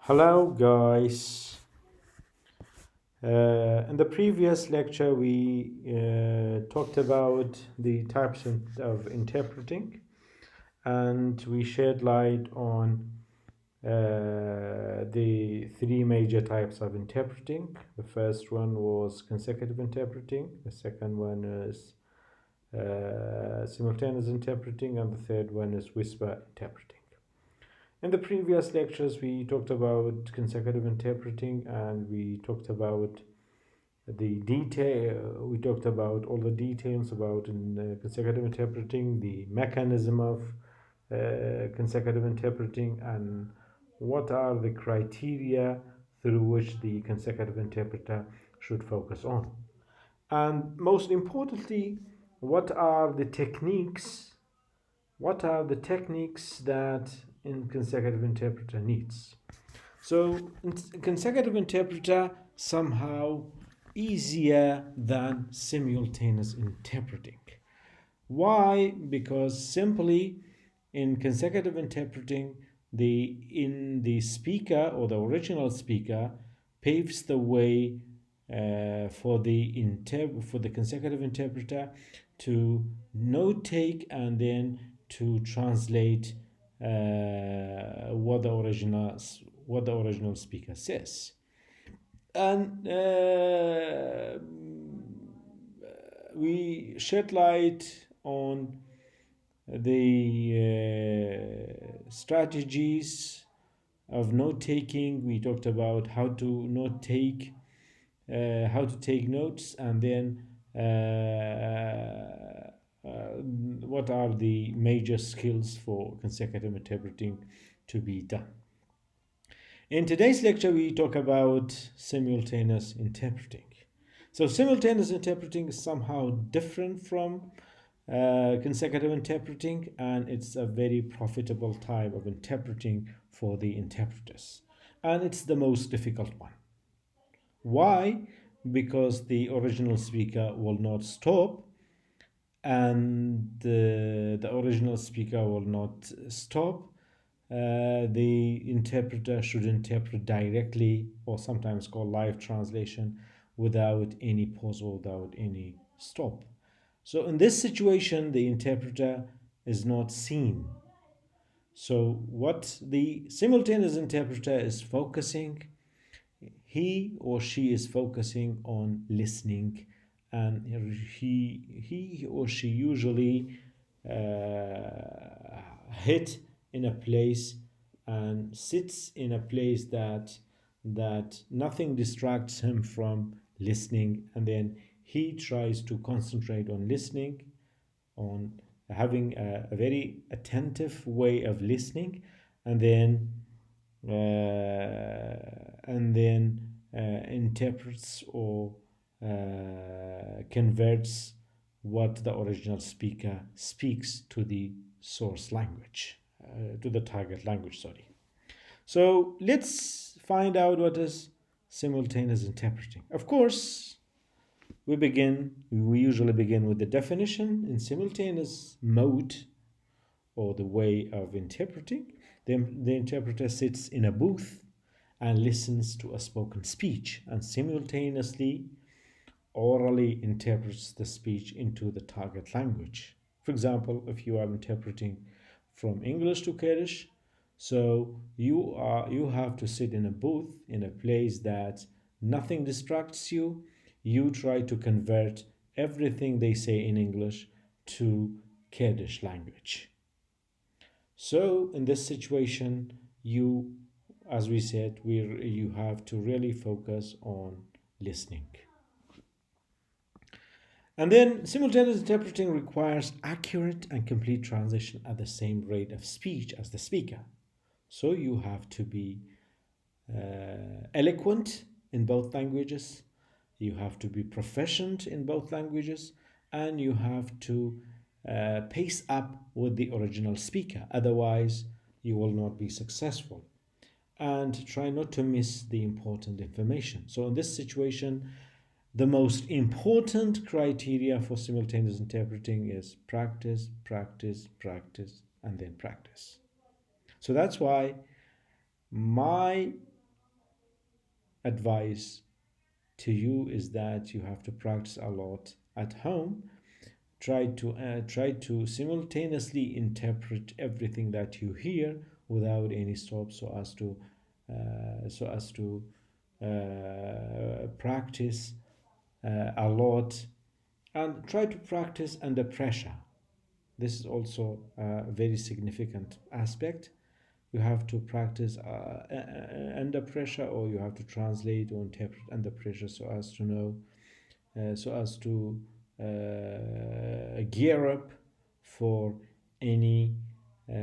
Hello, guys. In the previous lecture, we talked about the types of interpreting, and we shed light on the three major types of interpreting. The first one was consecutive interpreting, the second one is simultaneous interpreting, and the third one is whisper interpreting. In the previous lectures, we talked about consecutive interpreting and we talked about we talked about all the details about consecutive interpreting, the mechanism of consecutive interpreting, and what are the criteria through which the consecutive interpreter should focus on. And most importantly, what are the techniques that in consecutive interpreter needs. So consecutive interpreter somehow easier than simultaneous interpreting. Why? Because simply in consecutive interpreting, the speaker or the original speaker paves the way for the consecutive interpreter to note take and then to translate what the original speaker says. And we shed light on the strategies of note taking. We talked about how to take notes, and then what are the major skills for consecutive interpreting to be done. In today's lecture, we talk about simultaneous interpreting. So simultaneous interpreting is somehow different from consecutive interpreting, and it's a very profitable type of interpreting for the interpreters. And it's the most difficult one. Why? Because the original speaker will not stop, and the original speaker will not stop. The interpreter should interpret directly, or sometimes called live translation, without any pause or without any stop. So in this situation, the interpreter is not seen. So what the simultaneous interpreter is focusing, he or she is focusing on listening, and he or she usually hit in a place and sits in a place that nothing distracts him from listening, and then he tries to concentrate on listening, on having a very attentive way of listening, and then interprets or converts what the original speaker speaks to the source language, to the target language, sorry. So let's find out what is simultaneous interpreting. Of course, we usually begin with the definition. In simultaneous mode, or the way of interpreting, the interpreter sits in a booth and listens to a spoken speech and simultaneously orally interprets the speech into the target language. For example, if you are interpreting from English to Kurdish, so you have to sit in a booth in a place that nothing distracts you. You try to convert everything they say in English to Kurdish language. So in this situation, as we said, you have to really focus on listening. And then simultaneous interpreting requires accurate and complete translation at the same rate of speech as the speaker. So you have to be eloquent in both languages, you have to be proficient in both languages, and you have to pace up with the original speaker. Otherwise, you will not be successful. And try not to miss the important information. So in this situation, the most important criteria for simultaneous interpreting is practice, practice, practice, and then practice. So that's why my advice to you is that you have to practice a lot at home. Try to simultaneously interpret everything that you hear without any stop, so as to practice a lot, and try to practice under pressure. This is also a very significant aspect. You have to practice under pressure, or you have to translate or interpret under pressure, so as to know, so as to gear up for any uh,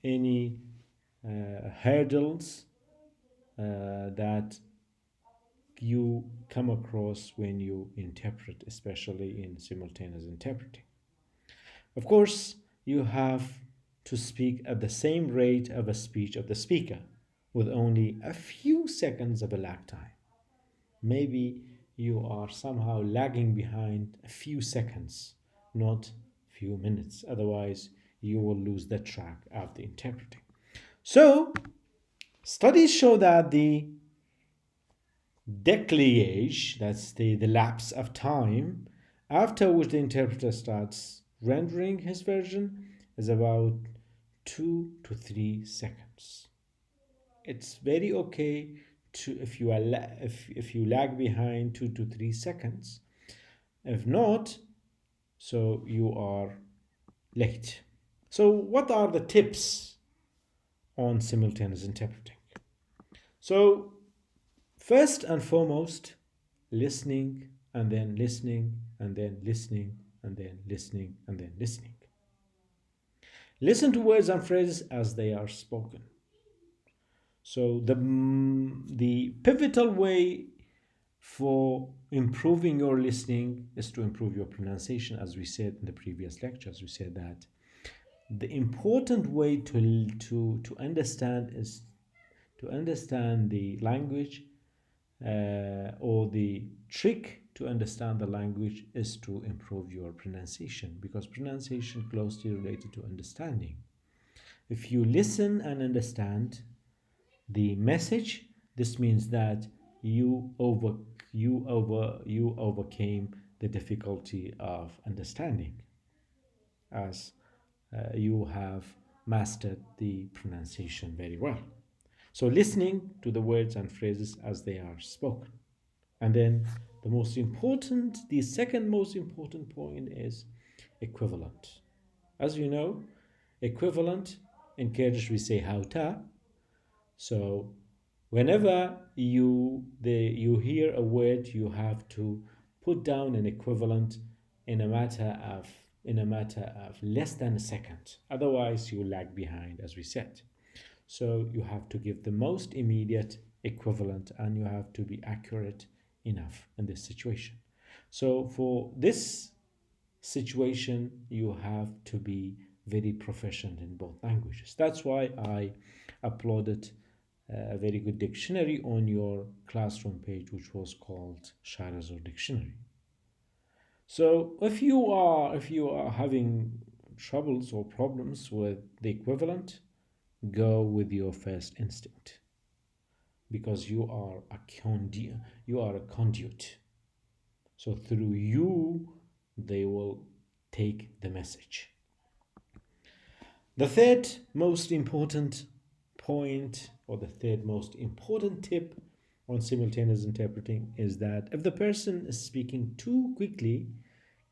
any hurdles that you come across when you interpret, especially in simultaneous interpreting. Of course, you have to speak at the same rate of a speech of the speaker, with only a few seconds of a lag time. Maybe you are somehow lagging behind a few seconds, not few minutes. Otherwise, you will lose the track of the interpreting. So, studies show that the décalage, that's the lapse of time after which the interpreter starts rendering his version, is about 2 to 3 seconds. It's very okay to if you lag behind 2 to 3 seconds. If not, so you are late. So what are the tips on simultaneous interpreting? So first and foremost, listening and then listening and then listening and then listening and then listening. Listen to words and phrases as they are spoken. So the pivotal way for improving your listening is to improve your pronunciation. As we said in the previous lectures, we said that the important way to understand is to understand the language, or the trick to understand the language is to improve your pronunciation, because pronunciation closely related to understanding. If you listen and understand the message, this means that you overcame the difficulty of understanding, as you have mastered the pronunciation very well. So listening to the words and phrases as they are spoken. And then the second most important point is equivalent. As you know, equivalent, in Kurdish we say hauta. So whenever you hear a word, you have to put down an equivalent in a matter of less than a second. Otherwise, you lag behind, as we said. So you have to give the most immediate equivalent, and you have to be accurate enough in this situation. So for this situation, you have to be very proficient in both languages. That's why I uploaded a very good dictionary on your classroom page, which was called Shahrazur Dictionary. So if you are having troubles or problems with the equivalent, go with your first instinct, because you are a conduit. So through you, they will take the message. The third most important point, or the third most important tip on simultaneous interpreting, is that if the person is speaking too quickly,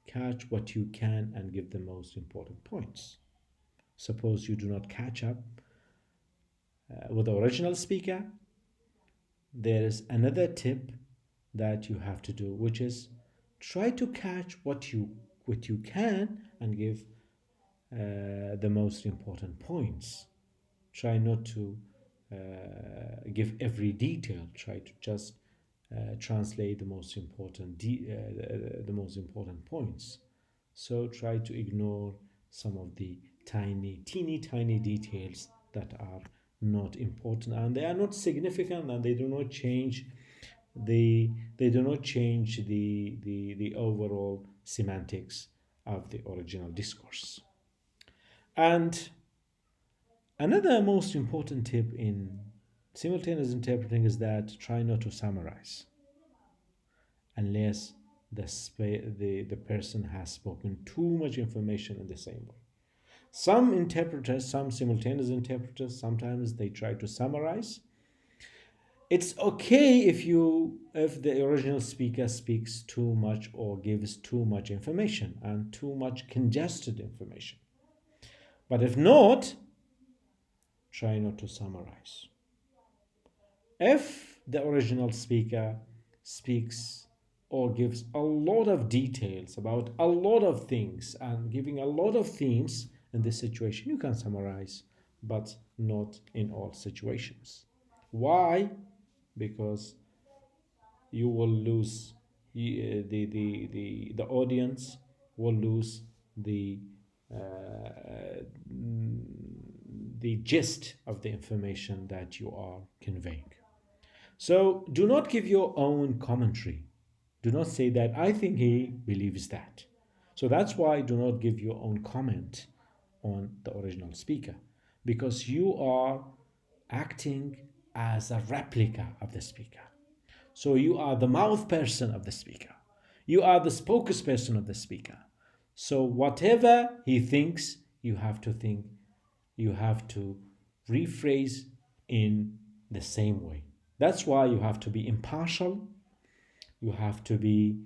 catch what you can and give the most important points. Suppose you do not catch up with the original speaker, there is another tip that you have to do, which is try to catch what you can and give the most important points. Try not to give every detail. Try to just translate the most important points. So try to ignore some of the teeny tiny details that are not important, and they are not significant, and they do not change the overall semantics of the original discourse. And another most important tip in Simultaneous interpreting is that try not to summarize unless the person has spoken too much information in the same way. Some interpreters, some simultaneous interpreters, sometimes they try to summarize. It's okay if the original speaker speaks too much or gives too much information and too much congested information. But if not, try not to summarize. If the original speaker speaks or gives a lot of details about a lot of things and giving a lot of themes in this situation, you can summarize, but not in all situations. Why? Because you will lose the audience will lose uh, the gist of the information that you are conveying. So do not give your own commentary. Do not say that I think he believes that. So that's why do not give your own comment on the original speaker, because you are acting as a replica of the speaker. So you are the mouth person of the speaker. You are the spokesperson of the speaker. So whatever he thinks, you have to think, you have to rephrase in the same way. That's why you have to be impartial. You have to be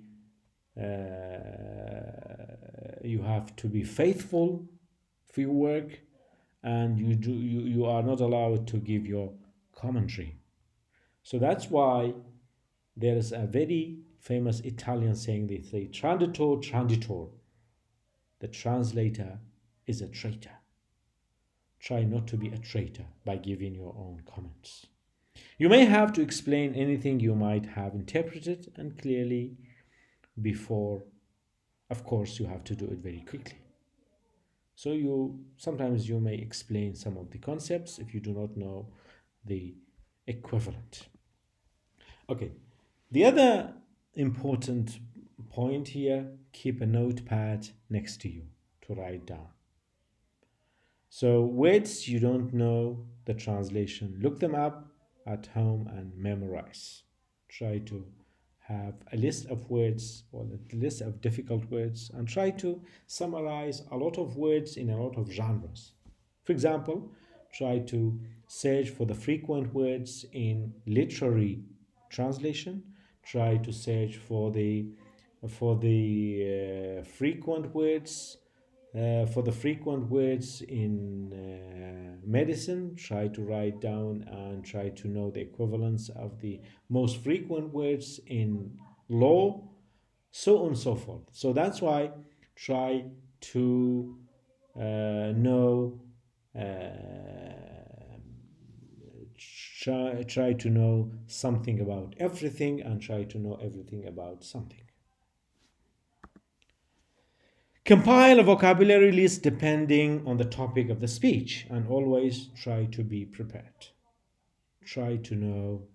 faithful for your work, and you are not allowed to give your commentary. So that's why there is a very famous Italian saying, they say traditor traditor, the translator is a traitor. Try not to be a traitor by giving your own comments. You may have to explain anything you might have interpreted and clearly before. Of course, you have to do it very quickly. So sometimes you may explain some of the concepts if you do not know the equivalent. Okay, the other important point here, keep a notepad next to you to write down. So words you don't know the translation, look them up at home and memorize. Try to have a list of words or a list of difficult words and try to summarize a lot of words in a lot of genres. For example, try to search for the frequent words in literary translation. Try to search for the frequent words in medicine. Try to write down and try to know the equivalence of the most frequent words in law, so on and so forth. So that's why try to know try to know something about everything and try to know everything about something. Compile a vocabulary list depending on the topic of the speech and always try to be prepared. Try to know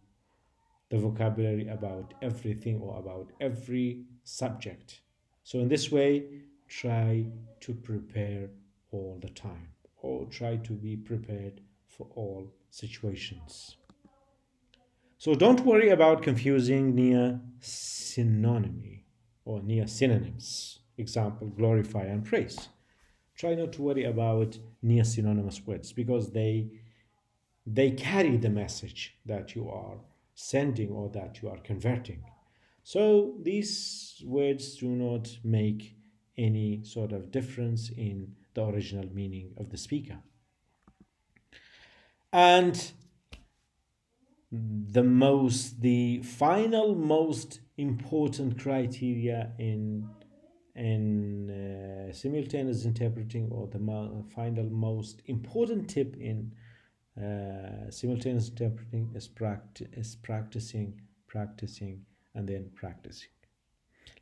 the vocabulary about everything or about every subject. So in this way, try to prepare all the time or try to be prepared for all situations. So don't worry about confusing near synonymy or near synonyms. Example, glorify and praise. Try not to worry about near synonymous words because they carry the message that you are sending or that you are converting. So these words do not make any sort of difference in the original meaning of the speaker. And the final most important criteria in simultaneous interpreting, or the final most important tip in simultaneous interpreting is practicing, and then practicing.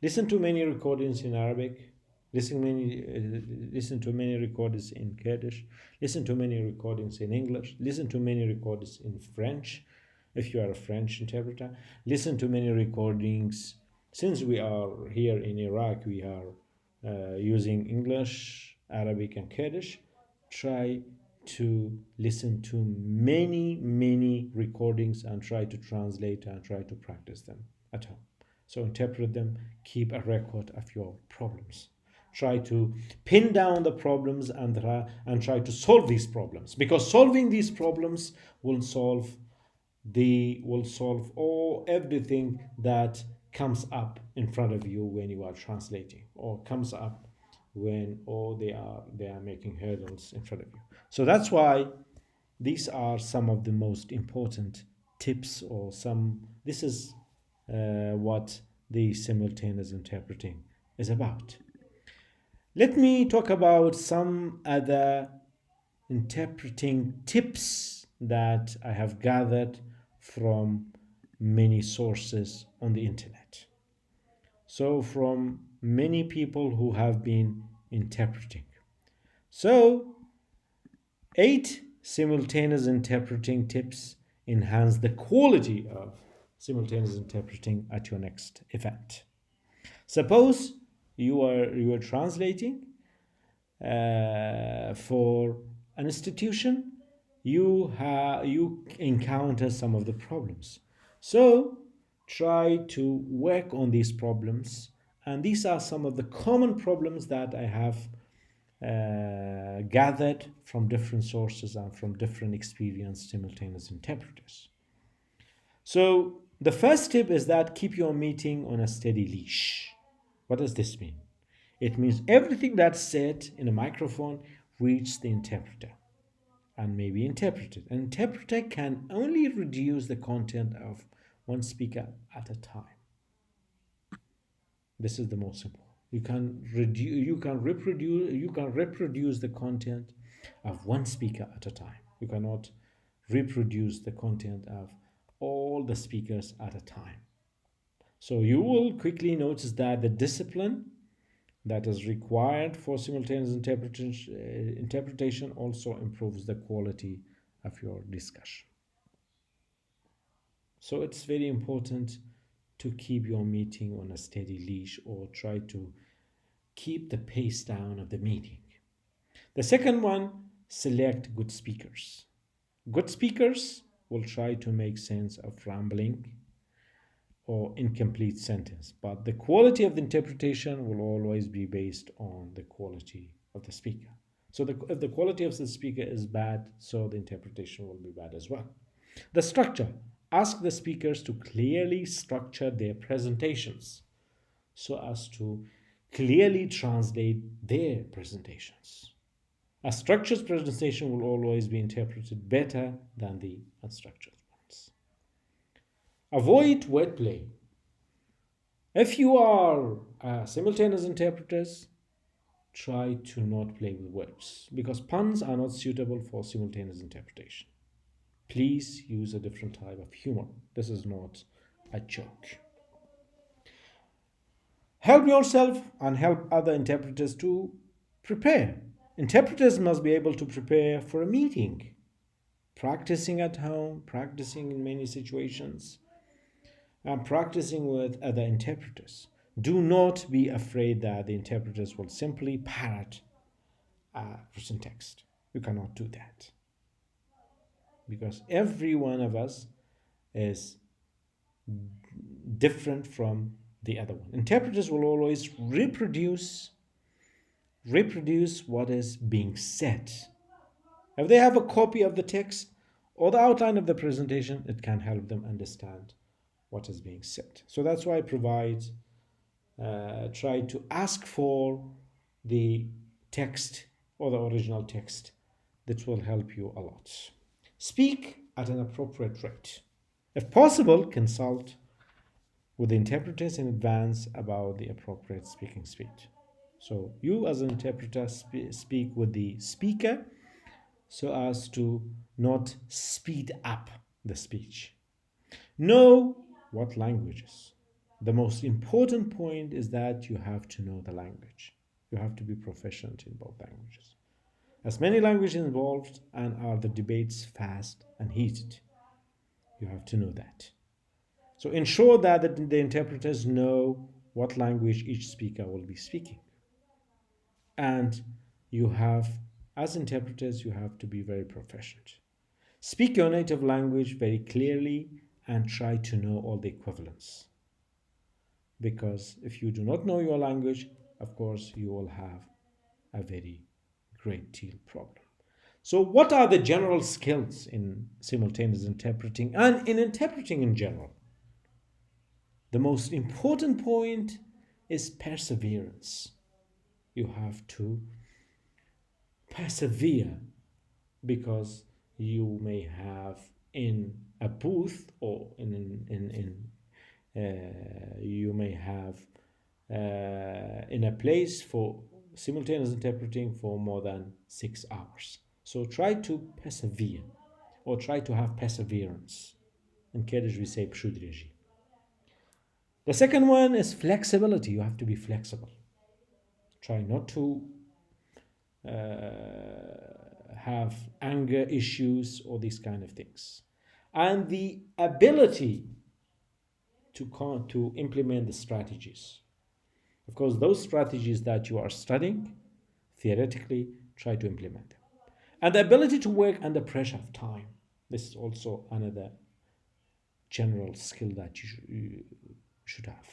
Listen to many recordings in Arabic. Listen to many recordings in Kurdish. Listen to many recordings in English. Listen to many recordings in French, if you are a French interpreter. Listen to many recordings. Since we are here in Iraq, we are using English, Arabic, and Kurdish. Try to listen to many recordings and try to translate and try to practice them at home. So interpret them, keep a record of your problems. Try to pin down the problems and try to solve these problems, because solving these problems will solve everything that comes up in front of you when you are translating, or comes up when they are making hurdles in front of you. So that's why these are some of the most important tips, or this is what the simultaneous interpreting is about. Let me talk about some other interpreting tips that I have gathered from many sources on the internet. So, from many people who have been interpreting. So, 8 simultaneous interpreting tips enhance the quality of simultaneous interpreting at your next event. Suppose you are translating for an institution, you encounter some of the problems. So try to work on these problems, and these are some of the common problems that I have gathered from different sources and from different experienced simultaneous interpreters. So the first tip is that keep your meeting on a steady leash. What does this mean? It means everything that's said in a microphone reaches the interpreter and may be interpreted. An interpreter can only reduce the content of one speaker at a time. This is the most important. You can reproduce the content of one speaker at a time. You cannot reproduce the content of all the speakers at a time. So you will quickly notice that the discipline that is required for simultaneous interpretation also improves the quality of your discussion. So it's very important to keep your meeting on a steady leash, or try to keep the pace down of the meeting. The second one, select good speakers. Good speakers will try to make sense of rambling or incomplete sentence, but the quality of the interpretation will always be based on the quality of the speaker. So if the quality of the speaker is bad, so the interpretation will be bad as well. The structure. Ask the speakers to clearly structure their presentations so as to clearly translate their presentations. A structured presentation will always be interpreted better than the unstructured ones. Avoid wordplay. If you are simultaneous interpreters, try to not play with words, because puns are not suitable for simultaneous interpretation. Please use a different type of humor. This is not a joke. Help yourself and help other interpreters to prepare. Interpreters must be able to prepare for a meeting, practicing at home, practicing in many situations, and practicing with other interpreters. Do not be afraid that the interpreters will simply parrot written text. You cannot do that, because every one of us is different from the other one. Interpreters will always reproduce what is being said. If they have a copy of the text or the outline of the presentation, it can help them understand what is being said. So that's why I try to ask for the text or the original text. That will help you a lot. Speak at an appropriate rate. If possible, consult with the interpreters in advance about the appropriate speaking speed. So you as an interpreter speak with the speaker so as to not speed up the speech. Know what languages. The most important point is that you have to know the language. You have to be proficient in both languages. As many languages involved, and are the debates fast and heated, you have to know that. So ensure that the interpreters know what language each speaker will be speaking. And you have As interpreters, you have to be very proficient. Speak your native language very clearly and try to know all the equivalents. Because if you do not know your language, of course, you will have a very great deal problem. So, what are the general skills in simultaneous interpreting and in interpreting in general? The most important point is perseverance. You have to persevere because you may have in a booth or you may have in a place for simultaneous interpreting for more than 6 hours. So try to persevere or try to have perseverance. In Kurdish, we say pshudreji. The second one is flexibility. You have to be flexible. Try not to have anger issues or these kind of things. And the ability to implement the strategies. Of course, those strategies that you are studying, theoretically, try to implement them. And the ability to work under pressure of time. This is also another general skill that you should have.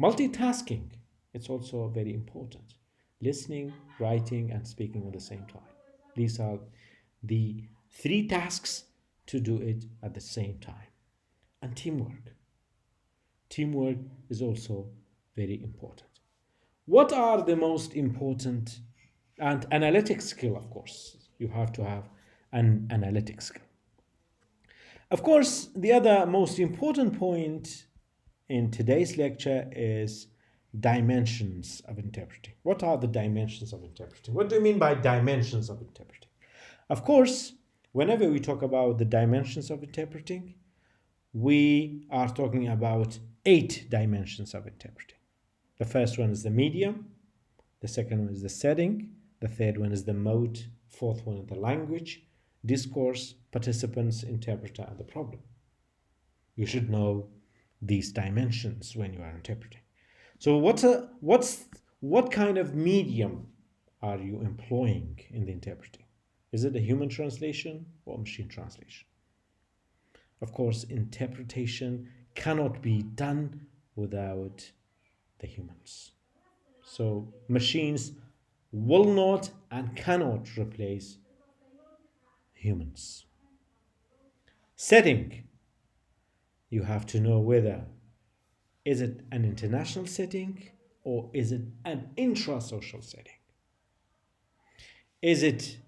Multitasking, it's also very important. Listening, writing, and speaking at the same time. These are the 3 tasks to do it at the same time. And teamwork. Teamwork is also very important. What are the most important? And analytic skill, of course. You have to have an analytic skill. Of course, the other most important point in today's lecture is dimensions of interpreting. What are the dimensions of interpreting? What do you mean by dimensions of interpreting? Of course, whenever we talk about the dimensions of interpreting, we are talking about 8 dimensions of interpreting. The first one is the medium, the second one is the setting, the third one is the mode, fourth one is the language, discourse, participants, interpreter, and the problem. You should know these dimensions when you are interpreting. So what kind of medium are you employing in the interpreting? Is it a human translation or machine translation? Of course, interpretation cannot be done without the humans. So machines will not and cannot replace humans. Setting. You have to know whether is it an international setting or is it an intra-social setting? Is it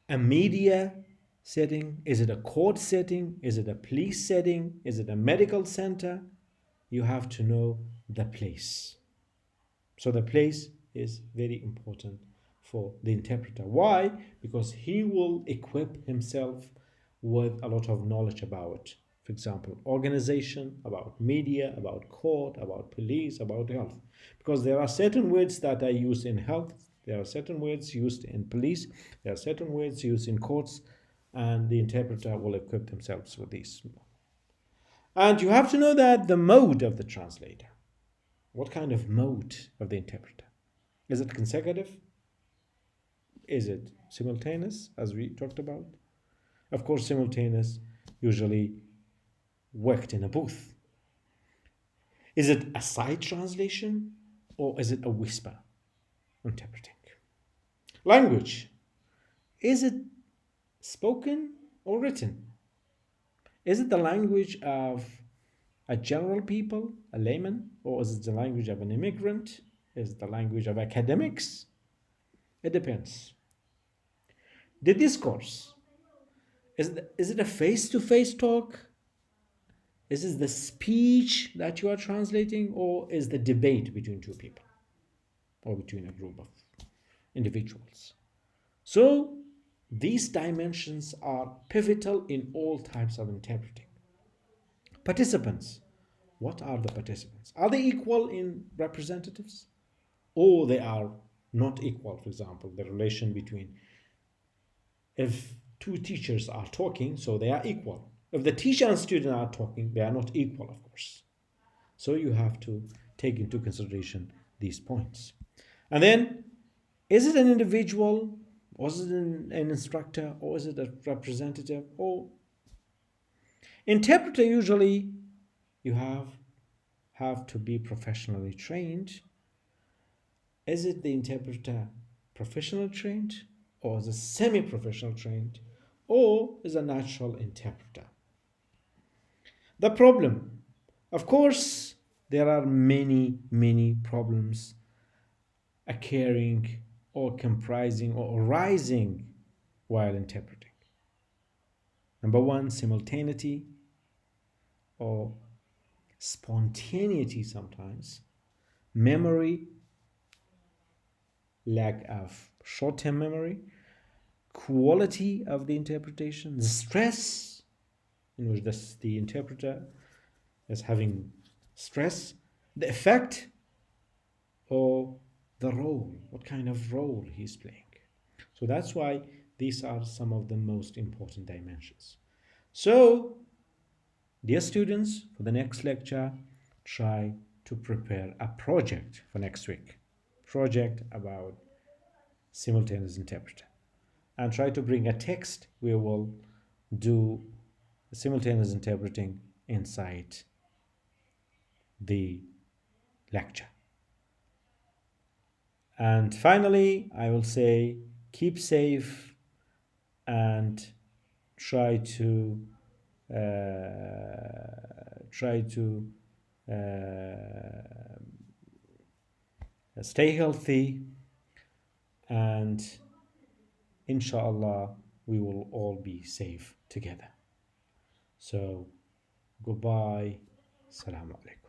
a media setting? Is it a court setting? Is it a police setting? Is it a medical center? You have to know the place. So the place is very important for the interpreter. Why? Because he will equip himself with a lot of knowledge about, for example, organization, about media, about court, about police, about health. Because there are certain words that are used in health, there are certain words used in police, there are certain words used in courts, and the interpreter will equip themselves with these. And you have to know that the mode of the translator. What kind of mode of the interpreter? Is it consecutive? Is it simultaneous, as we talked about? Of course, simultaneous usually worked in a booth. Is it a side translation or is it a whisper interpreting? Language. Is it spoken or written? Is it the language of a general people, a layman, or is it the language of an immigrant? Is it the language of academics? It depends. The discourse. Is it a face-to-face talk? Is it the speech that you are translating, or is the debate between 2 people or between a group of individuals? So these dimensions are pivotal in all types of interpreting. Participants. What are the participants? Are they equal in representatives? Or they are not equal? For example, the relation between, if 2 teachers are talking, so they are equal. If the teacher and student are talking, they are not equal, of course. So you have to take into consideration these points. And then, is it an individual Was it an instructor, or is it a representative, or interpreter? Usually you have to be professionally trained. Is it the interpreter professionally trained, or is it semi-professional trained, or is a natural interpreter? The problem, of course, there are many problems occurring or comprising or arising while interpreting. Number one, simultaneity or spontaneity sometimes, memory, lack of short term memory, quality of the interpretation, the stress in which the interpreter is having stress, the effect, or the role, what kind of role he's playing. So that's why these are some of the most important dimensions. So, dear students, for the next lecture, try to prepare a project for next week. Project about simultaneous interpreter. And try to bring a text. We will do simultaneous interpreting inside the lecture. And finally, I will say keep safe and try to stay healthy, and inshallah we will all be safe together. So goodbye. Assalamu alaikum.